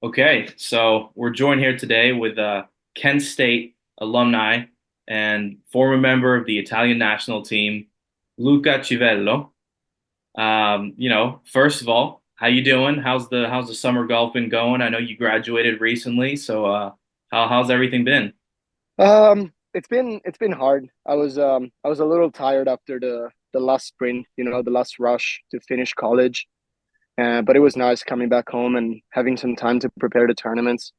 Okay, so we're joined here today with Kent State alumni and former member of the Italian national team, Luca Civello. First of all, how you doing? How's the summer golf been going? I know you graduated recently, so how's everything been? It's been hard. I was a little tired after the last sprint, the last rush to finish college. But it was nice coming back home and having some time to prepare the tournaments.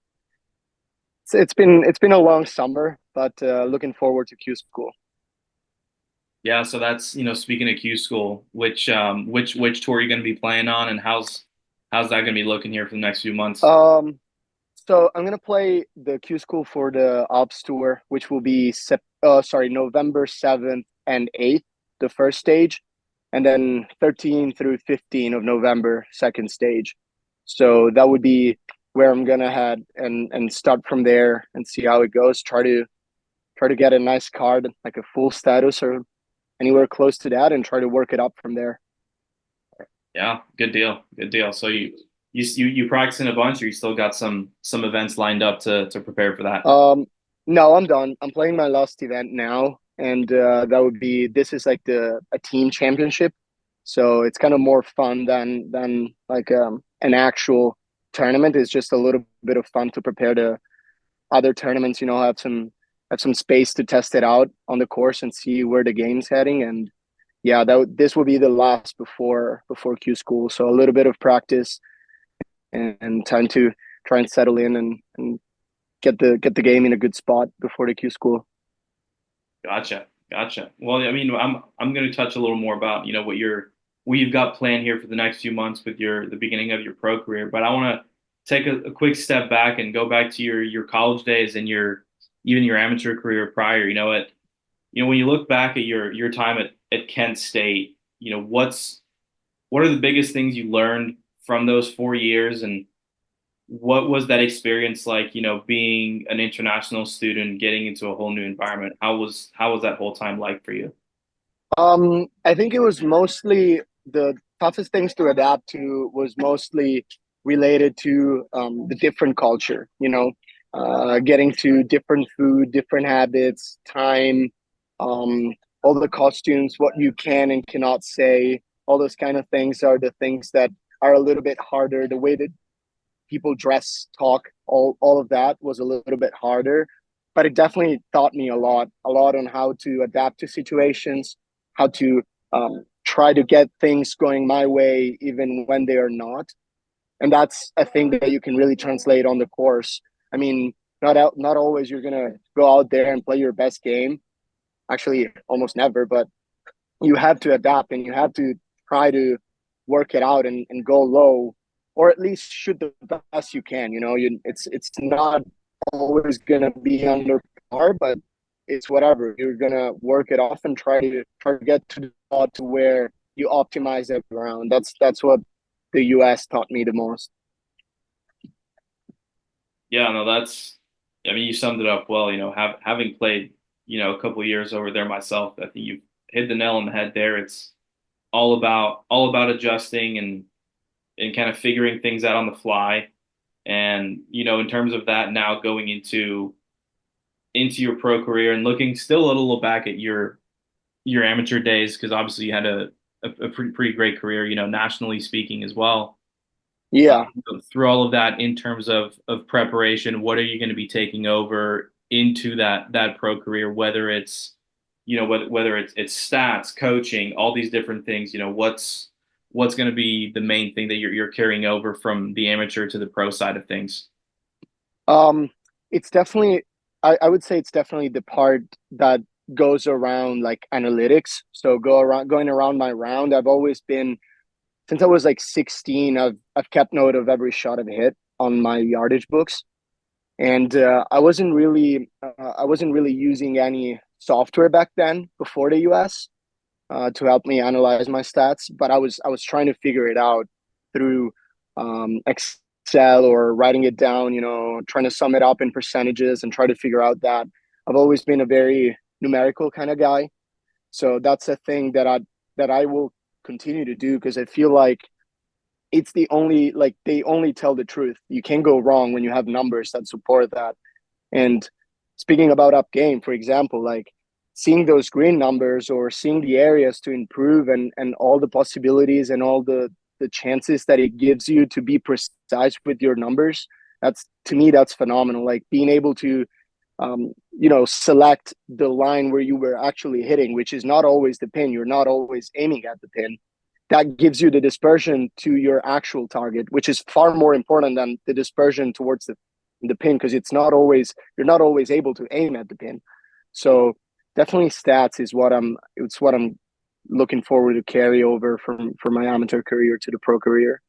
It's been a long summer, but looking forward to Q school. Yeah, so that's speaking of Q school, which tour are you going to be playing on, and how's that going to be looking here for the next few months? Um, so I'm gonna play the Q school for the Ops tour, which will be November 7th and 8th, the first stage, and then 13 through 15 of November, second stage. So that would be where I'm gonna head and start from there and see how it goes. Try to get a nice card, like a full status or anywhere close to that, and try to work it up from there. Yeah, good deal, good deal. So you practicing a bunch, or you still got some events lined up to prepare for that? No, I'm done. I'm playing my last event now, and that would be this is like the a team championship, so it's kind of more fun than like an actual tournament. It's just a little bit of fun to prepare the other tournaments. Have some space to test it out on the course and see where the game's heading. And yeah, this will be the last before Q school, so a little bit of practice and time to try and settle in and get the game in a good spot before the Q school. Gotcha, gotcha. Well, I mean, I'm going to touch a little more about what you've got planned here for the next few months with the beginning of your pro career, but I want to take a quick step back and go back to your college days and your even your amateur career prior. When you look back at your time at Kent State, what are the biggest things you learned from those 4 years, and what was that experience like, being an international student, getting into a whole new environment? How was that whole time like for you? I think it was mostly the toughest things to adapt to was mostly related to the different culture, getting to different food, different habits, time, all the costumes, what you can and cannot say, all those kind of things are the things that are a little bit harder. The way that people dress, talk, all of that was a little bit harder, but it definitely taught me a lot on how to adapt to situations, how to try to get things going my way even when they are not. And that's a thing that you can really translate on the course. I mean, not always you're gonna go out there and play your best game. Actually, almost never, but you have to adapt and you have to try to work it out and go low or at least shoot the best you can. It's not always gonna be under par, but it's whatever. You're gonna work it off and try to get to the spot to where you optimize every round. That's what the US taught me the most. Yeah, no, I mean, you summed it up well. Having played, a couple of years over there myself, I think you've hit the nail on the head there. It's all about adjusting and kind of figuring things out on the fly. And, in terms of that now going into your pro career and looking still a little back at your amateur days, because obviously you had a pretty great career, nationally speaking as well. Yeah. Through all of that, in terms of preparation, what are you going to be taking over into that pro career? Whether it's whether it's stats, coaching, all these different things. What's going to be the main thing that you're carrying over from the amateur to the pro side of things? Um, it's definitely, I would say it's definitely the part that goes around like analytics. So going around my round, I've always been since I was like 16. I've kept note of every shot I've hit on my yardage books, and I wasn't really using any software back then before the US to help me analyze my stats. But I was trying to figure it out through Excel or writing it down. Trying to sum it up in percentages and try to figure out that. I've always been a very numerical kind of guy, so that's a thing that I will continue to do because I feel like it's the only, like, they only tell the truth. You can't go wrong when you have numbers that support that. And speaking about up game, for example, like seeing those green numbers or seeing the areas to improve, and all the possibilities and all the chances that it gives you to be precise with your numbers, that's, to me, that's phenomenal. Like being able to select the line where you were actually hitting, which is not always the pin. You're not always aiming at the pin. That gives you the dispersion to your actual target, which is far more important than the dispersion towards the pin, because you're not always able to aim at the pin. So definitely stats is what I'm looking forward to carry over from my amateur career to the pro career.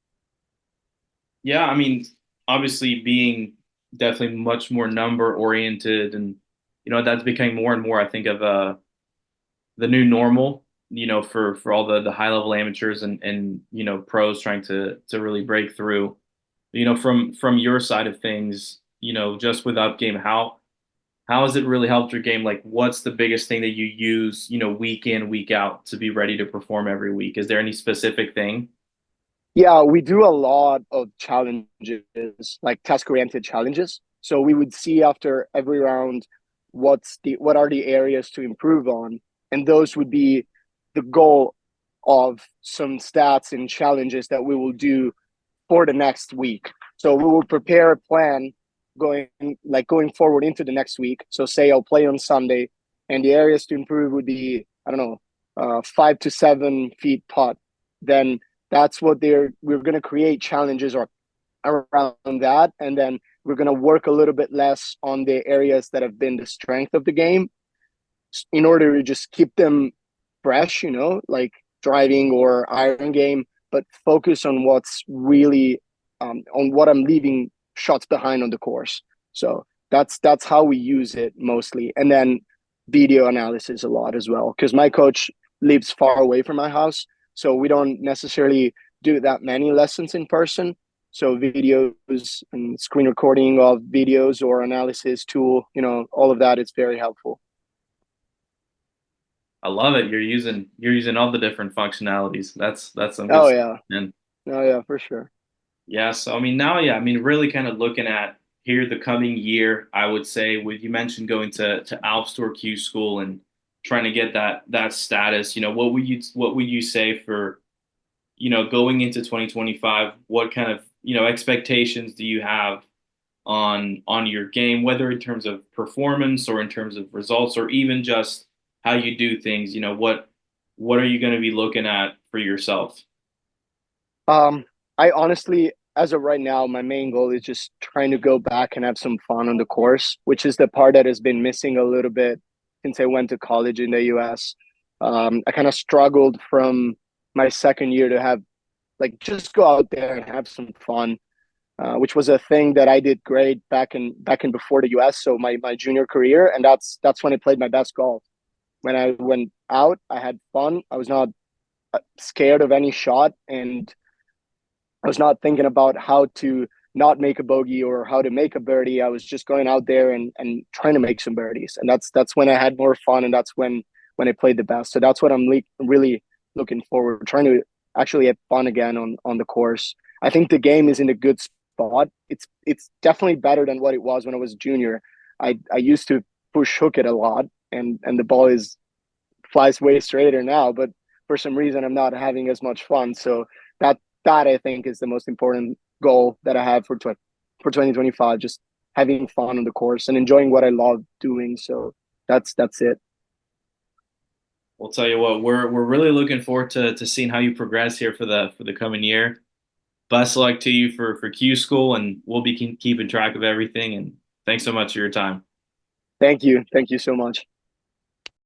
Yeah, I mean, obviously being definitely much more number oriented, and that's becoming more and more, I think, of the new normal, for all the high level amateurs and pros trying to really break through. From your side of things, just with up game, how has it really helped your game? Like, what's the biggest thing that you use, week in, week out to be ready to perform every week? Is there any specific thing? Yeah, we do a lot of challenges, like task-oriented challenges. So we would see after every round what are the areas to improve on, and those would be the goal of some stats and challenges that we will do for the next week. So we will prepare a plan going going forward into the next week. So say I'll play on Sunday, and the areas to improve would be, I don't know, 5 to 7 feet putt. Then that's what we're going to create challenges or around that, and then we're going to work a little bit less on the areas that have been the strength of the game in order to just keep them fresh, like driving or iron game, but focus on what's really on what I'm leaving shots behind on the course. So that's how we use it mostly, and then video analysis a lot as well, because my coach lives far away from my house, so we don't necessarily do that many lessons in person. So videos and screen recording of videos or analysis tool, all of that is very helpful. I love it. You're using all the different functionalities. That's some good Oh stuff. yeah. And Oh yeah, for sure. yeah, so I mean now, yeah, I mean really kind of looking at here the coming year, I would say with you mentioned going to Alps Tour Q school and trying to get that status, what would you say for, going into 2025, what kind of, expectations do you have on your game, whether in terms of performance or in terms of results or even just how you do things, what are you going to be looking at for yourself? Um, I honestly, as of right now, my main goal is just trying to go back and have some fun on the course, which is the part that has been missing a little bit since I went to college in the US. I kind of struggled from my second year to have, like, just go out there and have some fun, which was a thing that I did great back in before the US. So my junior career, and that's when I played my best golf. When I went out, I had fun. I was not scared of any shot, and I was not thinking about how to not make a bogey or how to make a birdie. I was just going out there and trying to make some birdies, and that's when I had more fun, and that's when I played the best. So that's what I'm really looking forward, trying to actually have fun again on the course. I think the game is in a good spot. It's definitely better than what it was when I was a junior. I used to push hook it a lot, and the ball is flies way straighter now, but for some reason I'm not having as much fun. So that that I think is the most important goal that I have for 2025. Just having fun on the course and enjoying what I love doing. So that's it. We'll tell you what, we're really looking forward to seeing how you progress here for the coming year. Best of luck to you for Q School, and we'll be keeping track of everything. And thanks so much for your time. Thank you so much.